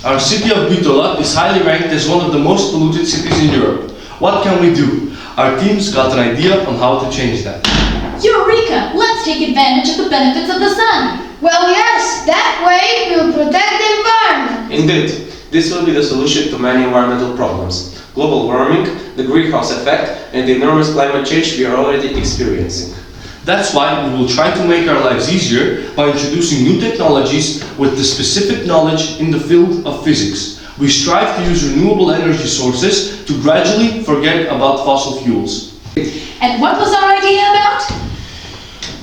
Our city of Bitola is highly ranked as one of the most polluted cities in Europe. What can we do? Our team's got an idea on how to change that. Eureka! Let's take advantage of the benefits of the sun! Well, yes, that way we'll protect the environment. Indeed, this will be the solution to many environmental problems. Global warming, the greenhouse effect, and the enormous climate change we are already experiencing. That's why we will try to make our lives easier by introducing new technologies with the specific knowledge in the field of physics. We strive to use renewable energy sources to gradually forget about fossil fuels. And what was our idea about?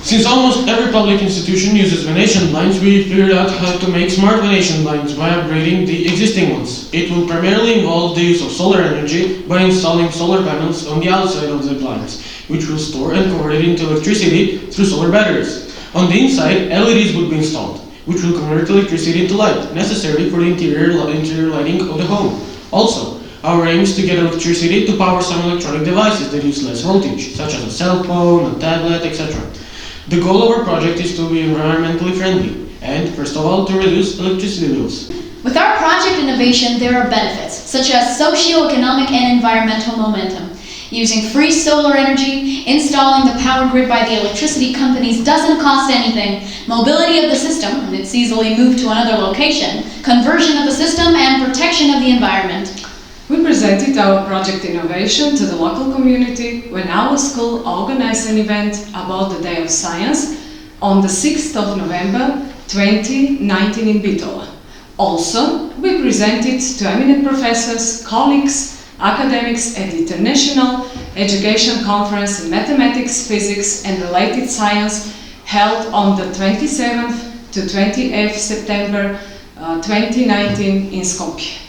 Since almost every public institution uses Venetian blinds, we figured out how to make smart Venetian blinds by upgrading the existing ones. It will primarily involve the use of solar energy by installing solar panels on the outside of the blinds, which will store and convert it into electricity through solar batteries. On the inside, LEDs would be installed, which will convert electricity into light, necessary for the interior lighting of the home. Also, our aim is to get electricity to power some electronic devices that use less voltage, such as a cell phone, a tablet, etc. The goal of our project is to be environmentally friendly and, first of all, to reduce electricity bills. With our project innovation, there are benefits, such as socio-economic and environmental momentum. Using free solar energy, installing the power grid by the electricity companies doesn't cost anything. Mobility of the system, it's easily moved to another location, conversion of the system, and protection of the environment. We presented our project innovation to the local community when our school organized an event about the Day of Science on the 6th of November 2019 in Bitola. Also, we presented to eminent professors, colleagues, academics at the International Education Conference in Mathematics, Physics and Related Science held on the 27th to 28th September 2019 in Skopje.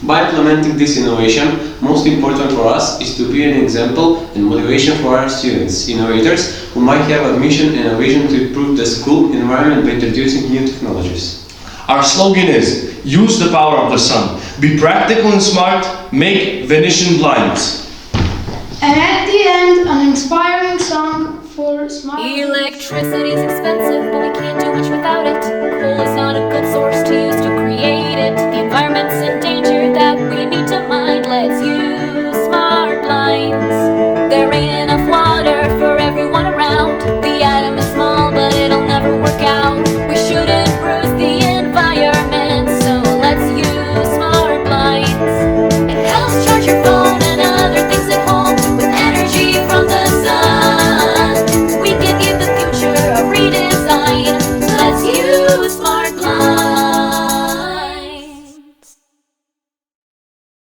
By implementing this innovation, most important for us is to be an example and motivation for our students, innovators who might have a mission and a vision to improve the school environment by introducing new technologies. Our slogan is, use the power of the sun, be practical and smart, make Venetian blinds. And at the end, an inspiring song for smart. Electricity's expensive, but we can't do much without it. Coal is not a good source to use to